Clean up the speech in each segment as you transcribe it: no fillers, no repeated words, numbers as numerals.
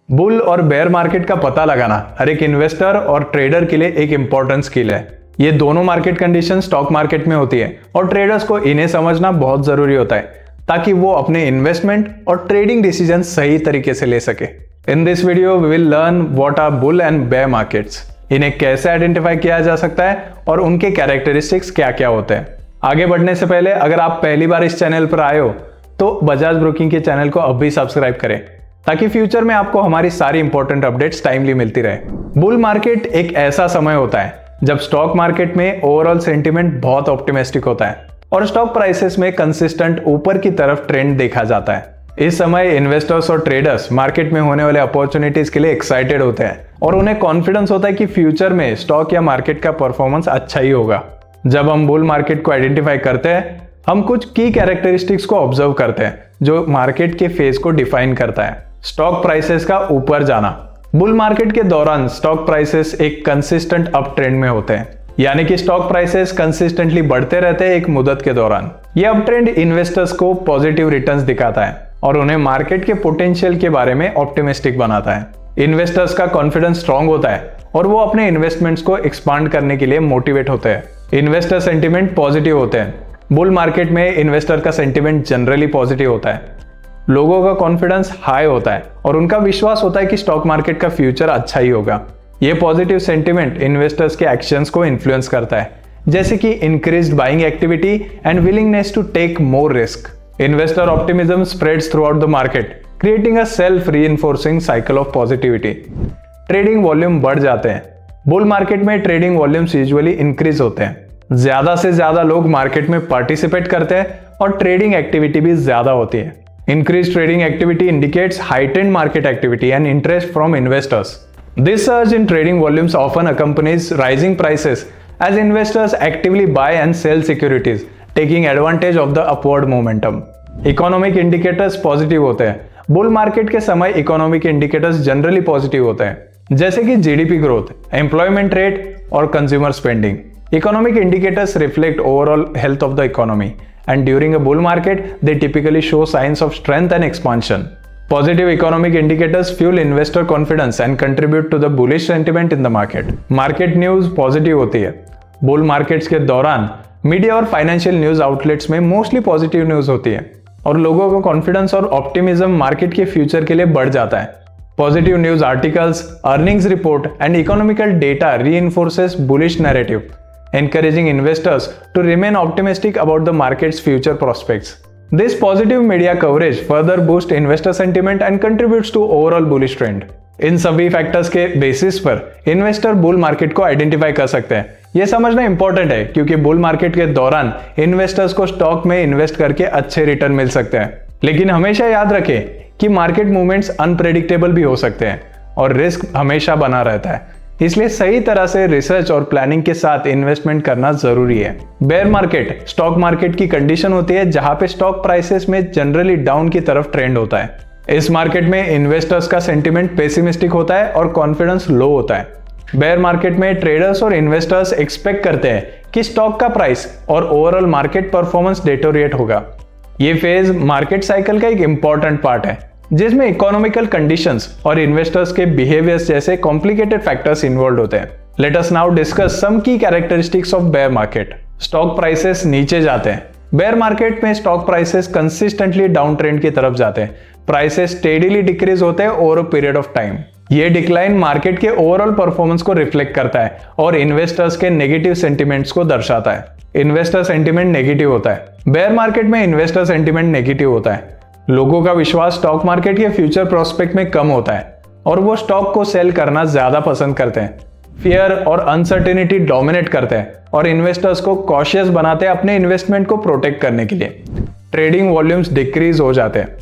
Bull और bear market का पता लगाना हर एक इन्वेस्टर और ट्रेडर के लिए एक इंपॉर्टेंट स्किल है। ये दोनों मार्केट कंडीशन स्टॉक मार्केट में होती है और ट्रेडर्स को इन्हें समझना बहुत जरूरी होता है ताकि वो अपने इन्वेस्टमेंट और ट्रेडिंग डिसीजन सही तरीके से ले सके। In this video we will learn what are bull and bear markets, इन्हें कैसे आइडेंटिफाई किया जा सकता है और उनके कैरेक्टरिस्टिक्स क्या क्या होते हैं। आगे बढ़ने से पहले अगर आप पहली बार इस चैनल पर आए हो तो बजाज ब्रोकिंग के चैनल को अभी सब्सक्राइब करें ताकि फ्यूचर में आपको हमारी सारी इंपॉर्टेंट अपडेट्स टाइमली मिलती रहे। बुल मार्केट एक ऐसा समय होता है जब स्टॉक मार्केट में ओवरऑल सेंटीमेंट बहुत ऑप्टिमिस्टिक होता है और स्टॉक प्राइसेस में कंसिस्टेंट ऊपर की तरफ ट्रेंड देखा जाता है। इस समय इन्वेस्टर्स और ट्रेडर्स मार्केट में होने वाले अपॉर्चुनिटीज के लिए एक्साइटेड होते हैं और उन्हें कॉन्फिडेंस होता है कि फ्यूचर में स्टॉक या मार्केट का परफॉर्मेंस अच्छा ही होगा। जब हम बुल मार्केट को आइडेंटिफाई करते हैं, हम कुछ की कैरेक्टरिस्टिक्स को ऑब्जर्व करते हैं जो मार्केट के फेज को डिफाइन करता है। स्टॉक प्राइसेस का ऊपर जाना। बुल मार्केट के दौरान स्टॉक प्राइसेस एक कंसिस्टेंट अप ट्रेंड में होते हैं, यानी कि स्टॉक प्राइसेस कंसिस्टेंटली बढ़ते रहते हैं एक मुद्दत के दौरान। यह अप ट्रेंड इन्वेस्टर्स को पॉजिटिव रिटर्न्स दिखाता है और उन्हें मार्केट के पोटेंशियल के बारे में ऑप्टिमिस्टिक बनाता है। इन्वेस्टर्स का कॉन्फिडेंस स्ट्रांग होता है और वो अपने इन्वेस्टमेंट्स को एक्सपांड करने के लिए मोटिवेट होते हैं। इन्वेस्टर सेंटिमेंट पॉजिटिव होते हैं। बुल मार्केट में इन्वेस्टर का सेंटिमेंट जनरली पॉजिटिव होता है। लोगों का कॉन्फिडेंस हाई होता है और उनका विश्वास होता है कि स्टॉक मार्केट का फ्यूचर अच्छा ही होगा। ये पॉजिटिव सेंटिमेंट इन्वेस्टर्स के एक्शंस को इन्फ्लुएंस करता है, जैसे कि increased buying activity and willingness to take more risk. Investor optimism spreads throughout the market, creating a self reinforcing cycle of positivity. Trading volume बढ़ जाते हैं। बुल मार्केट में ट्रेडिंग वॉल्यूम्स यूजुअली इंक्रीज होते हैं। ज्यादा से ज्यादा लोग मार्केट में पार्टिसिपेट करते हैं और ट्रेडिंग एक्टिविटी भी ज्यादा होती है। Increased trading activity indicates heightened market activity and interest from investors. This surge in trading volumes often accompanies rising prices as investors actively buy and sell securities, taking advantage of the upward momentum. Economic indicators positive होते हैं। Bull market के समय economic indicators generally positive होते हैं, जैसे कि GDP growth, employment rate और consumer spending. Economic indicators reflect overall health of the economy, and during a bull market they typically show signs of strength and expansion. Positive economic indicators fuel investor confidence and contribute to the bullish sentiment in the market. Market news positive होती है। bull markets के दौरान media और financial news outlets में mostly positive news होती है और लोगों का कॉन्फिडेंस और ऑप्टिमिज्म मार्केट के फ्यूचर के लिए बढ़ जाता है। Positive news articles, earnings report and economical data reinforces bullish narrative, encouraging investors to remain optimistic about the market's future prospects. This positive media coverage further boosts investor sentiment and contributes to overall bullish trend. इन सभी factors के basis पर investor bull market को identify कर सकते हैं। यह समझना important है क्योंकि बुल मार्केट के दौरान इन्वेस्टर्स को स्टॉक में इन्वेस्ट करके अच्छे रिटर्न मिल सकते हैं, लेकिन हमेशा याद रखें कि मार्केट मूवमेंट्स अनप्रेडिक्टेबल भी हो सकते हैं और रिस्क हमेशा बना रहता है, इसलिए सही तरह से रिसर्च और प्लानिंग के साथ इन्वेस्टमेंट करना जरूरी है। बेयर मार्केट स्टॉक मार्केट की कंडीशन होती है जहां पे स्टॉक प्राइसेस में जनरली डाउन की तरफ ट्रेंड होता है। इस मार्केट में इन्वेस्टर्स का सेंटिमेंट पेसिमिस्टिक होता है और कॉन्फिडेंस लो होता है। बेयर मार्केट में ट्रेडर्स और इन्वेस्टर्स एक्सपेक्ट करते हैं कि स्टॉक का प्राइस और ओवरऑल मार्केट परफॉर्मेंस डेटोरिएट होगा। ये फेज मार्केट साइकिल का एक इंपॉर्टेंट पार्ट है जिसमें इकोनॉमिकल कंडीशंस और इन्वेस्टर्स के बिहेवियर्स जैसे कॉम्प्लिकेटेड फैक्टर्स इन्वॉल्व होते हैं। Let us now discuss some key characteristics of bear market. Stock prices नीचे जाते हैं। बेयर मार्केट में stock prices consistently down trend की तरफ जाते हैं। प्राइसेस स्टेडीली डिक्रीज होते हैं over a period of time. ये डिक्लाइन मार्केट के ओवरऑल परफॉर्मेंस को रिफ्लेक्ट करता है और इन्वेस्टर्स के नेगेटिव सेंटिमेंट्स को दर्शाता है। इन्वेस्टर सेंटिमेंट नेगेटिव होता है। बेयर मार्केट में इन्वेस्टर सेंटिमेंट नेगेटिव होता है। लोगों का विश्वास स्टॉक मार्केट के फ्यूचर प्रोस्पेक्ट में कम होता है और वो स्टॉक को सेल करना ज्यादा पसंद करते हैं। फियर और अनसर्टेनिटी डोमिनेट करते हैं और इन्वेस्टर्स को कॉशियस बनाते हैं अपने इन्वेस्टमेंट को प्रोटेक्ट करने के लिए। ट्रेडिंग वॉल्यूम्स डिक्रीज हो जाते हैं।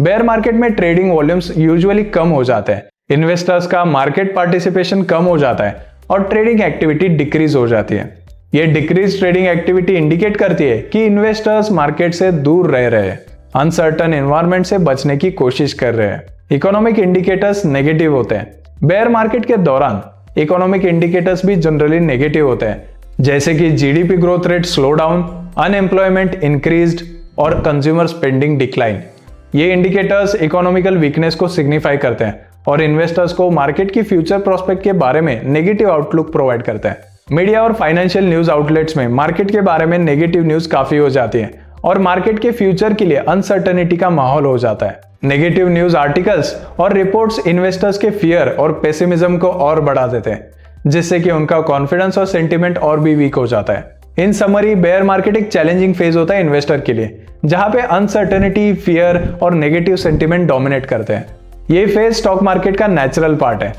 बेयर मार्केट में ट्रेडिंग वॉल्यूम्स यूजुअली कम हो जाते हैं। इन्वेस्टर्स का मार्केट पार्टिसिपेशन कम हो जाता है और ट्रेडिंग एक्टिविटी डिक्रीज हो जाती है। ये डिक्रीज ट्रेडिंग एक्टिविटी इंडिकेट करती है कि इन्वेस्टर्स मार्केट से दूर रह रहे हैं, अनसर्टन एनवायरनमेंट से बचने की कोशिश कर रहे हैं। इकोनॉमिक इंडिकेटर्स नेगेटिव होते हैं। बेयर मार्केट के दौरान इकोनॉमिक इंडिकेटर्स भी जनरली नेगेटिव होते हैं, जैसे कि GDP growth rate slow down, unemployment increased और कंज्यूमर स्पेंडिंग डिक्लाइन। ये इंडिकेटर्स इकोनॉमिकल वीकनेस को सिग्निफाई करते हैं और इन्वेस्टर्स को मार्केट की फ्यूचर प्रोस्पेक्ट के बारे में नेगेटिव आउटलुक प्रोवाइड करते हैं। मीडिया और फाइनेंशियल न्यूज आउटलेट्स में मार्केट के बारे में नेगेटिव न्यूज काफी हो जाती है और मार्केट के फ्यूचर के लिए अनसर्टेनिटी का माहौल हो जाता है। नेगेटिव न्यूज आर्टिकल्स और रिपोर्ट्स इन्वेस्टर्स के फियर और पेसिमिज्म को और बढ़ा देते हैं, जिससे कि उनका कॉन्फिडेंस और सेंटिमेंट और भी वीक हो जाता है। इन समरी, बेयर मार्केट एक चैलेंजिंग फेज होता है इन्वेस्टर के लिए, जहां पे अनसर्टेनिटी, फियर और नेगेटिव सेंटिमेंट डोमिनेट करते हैं। ये फेज स्टॉक मार्केट का नेचुरल पार्ट है,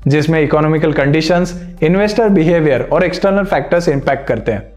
जिसमें इकोनॉमिकल कंडीशंस, इन्वेस्टर बिहेवियर और एक्सटर्नल फैक्टर्स इंपैक्ट करते हैं।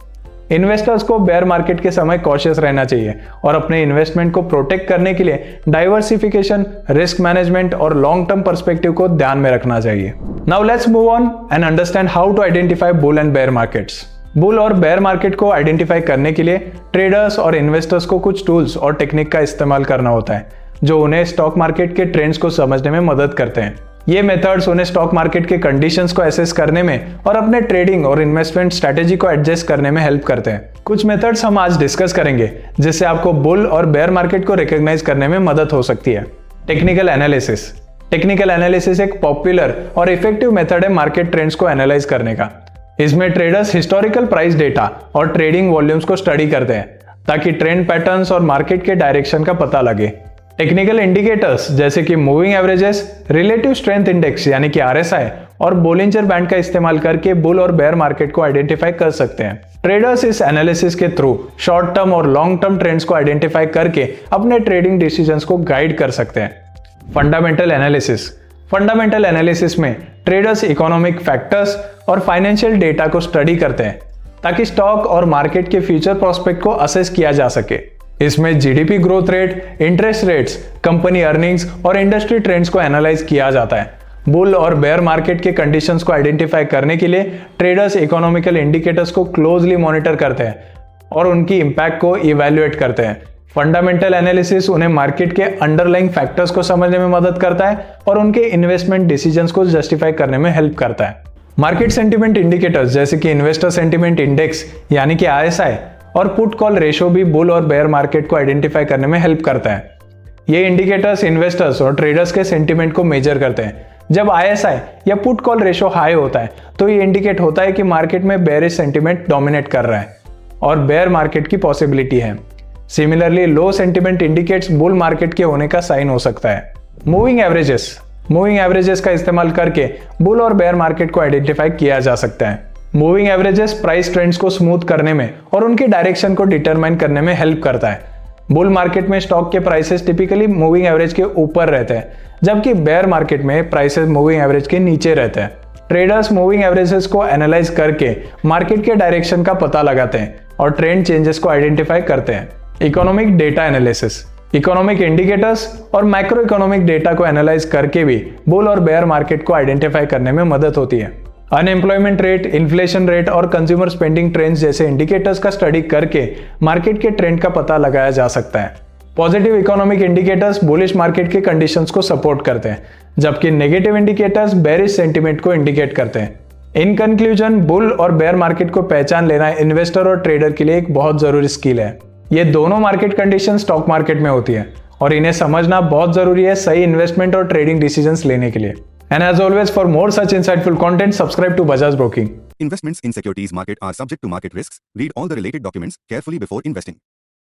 इन्वेस्टर्स को बेयर मार्केट के समय कॉशियस रहना चाहिए और अपने इन्वेस्टमेंट को प्रोटेक्ट करने के लिए डाइवर्सिफिकेशन, रिस्क मैनेजमेंट और लॉन्ग टर्म पर्सपेक्टिव को ध्यान में रखना चाहिए। Now let's move on and understand how to identify bull and bear markets. Bull और बेयर मार्केट को आइडेंटिफाई करने के लिए ट्रेडर्स और इन्वेस्टर्स को कुछ टूल्स और टेक्निक का इस्तेमाल करना होता है, जो उन्हें स्टॉक मार्केट के ट्रेंड्स को समझने में मदद करते हैं। ये मेथड्स उन्हें स्टॉक मार्केट के कंडीशंस को एसेस करने में और अपने ट्रेडिंग और इन्वेस्टमेंट स्ट्रेटेजी को एडजस्ट करने में हेल्प करते हैं। कुछ मेथड्स हम आज डिस्कस करेंगे, जिससे आपको बुल और बेयर मार्केट को रिकॉग्नाइज करने में मदद हो सकती है। Technical analysis. टेक्निकल एनालिसिस एक पॉपुलर और इफेक्टिव मेथड है मार्केट ट्रेंड्स को एनालाइज करने का। इसमें ट्रेडर्स हिस्टोरिकल प्राइस डेटा और ट्रेडिंग वॉल्यूम्स को स्टडी करते हैं, ताकि ट्रेंड पैटर्न्स और मार्केट के डायरेक्शन का पता लगे। टेक्निकल इंडिकेटर्स जैसे कि moving averages, relative strength index यानी कि आरएसआई और बोलिंजर बैंड का इस्तेमाल करके बुल और बेयर मार्केट को आइडेंटिफाई कर सकते हैं। ट्रेडर्स इस एनालिसिस के थ्रू शॉर्ट टर्म और लॉन्ग टर्म ट्रेंड्स को आइडेंटिफाई करके अपने ट्रेडिंग डिसीजंस को गाइड कर सकते हैं। Fundamental analysis. फंडामेंटल एनालिसिस में ट्रेडर्स इकोनॉमिक फैक्टर्स और फाइनेंशियल डेटा को स्टडी करते हैं, ताकि स्टॉक और मार्केट के फ्यूचर प्रोस्पेक्ट को असेस किया जा सके। इसमें GDP growth rate, interest rates, company earnings और इंडस्ट्री ट्रेंड्स को एनालाइज किया जाता है। बुल और बेयर मार्केट के कंडीशंस को आइडेंटिफाई करने के लिए ट्रेडर्स इकोनॉमिकल इंडिकेटर्स को क्लोजली मॉनिटर करते हैं और उनकी इंपैक्ट को इवैल्यूएट करते हैं। फंडामेंटल एनालिसिस उन्हें मार्केट के अंडरलाइंग फैक्टर्स को समझने में मदद करता है और उनके इन्वेस्टमेंट डिसीजंस को जस्टिफाई करने में हेल्प करता है। मार्केट सेंटिमेंट इंडिकेटर्स जैसे कि इन्वेस्टर सेंटिमेंट इंडेक्स यानी कि आरएसआई और पुट कॉल रेशो भी बुल और बेयर मार्केट को आइडेंटिफाई करने में हेल्प करता है। ये इंडिकेटर्स इन्वेस्टर्स और ट्रेडर्स के सेंटिमेंट को मेजर करते हैं। जब आईएसआई या पुट कॉल रेशो हाई होता है, तो ये इंडिकेट होता है कि मार्केट में बेयरिश सेंटिमेंट डोमिनेट कर रहा है और बेयर मार्केट की पॉसिबिलिटी है। सिमिलरली, लो सेंटिमेंट इंडिकेट्स बुल मार्केट के होने का साइन हो सकता है। Moving averages. मूविंग एवरेजेस का इस्तेमाल करके बुल और बेयर मार्केट को आइडेंटिफाई किया जा सकता है। मूविंग एवरेजेस प्राइस ट्रेंड्स को स्मूथ करने में और उनकी डायरेक्शन को डिटरमाइन करने में हेल्प करता है। बुल मार्केट में स्टॉक के प्राइसेस टिपिकली मूविंग एवरेज के ऊपर रहते हैं, जबकि बेयर मार्केट में प्राइसेस मूविंग एवरेज के नीचे रहते हैं। ट्रेडर्स मूविंग एवरेजेस को एनालाइज करके मार्केट के डायरेक्शन का पता लगाते हैं और ट्रेंड चेंजेस को आइडेंटिफाई करते हैं। Economic data analysis. Economic indicators और मैक्रो इकोनॉमिक डेटा को एनालाइज करके भी बुल और बेयर मार्केट को आइडेंटिफाई करने में मदद होती है। अनएम्प्लॉयमेंट रेट, इन्फ्लेशन रेट और कंज्यूमर स्पेंडिंग ट्रेंड्स जैसे इंडिकेटर्स का स्टडी करके मार्केट के ट्रेंड का पता लगाया जा सकता है। Positive economic indicators bullish market के कंडीशंस को सपोर्ट करते हैं, जबकि नेगेटिव इंडिकेटर्स बेरिश सेंटिमेंट को इंडिकेट करते हैं। इन कंक्लूजन, बुल और बेयर मार्केट को पहचान लेना इन्वेस्टर और ट्रेडर के लिए एक बहुत जरूरी स्किल है। ये दोनों मार्केट कंडीशन स्टॉक मार्केट में होती है और इन्हें समझना बहुत जरूरी है सही इन्वेस्टमेंट और ट्रेडिंग डिसीजंस लेने के लिए। And as always, for more such insightful content, subscribe to Bajaj Broking. Investments in securities market are subject to market risks. Read all the related documents carefully before investing.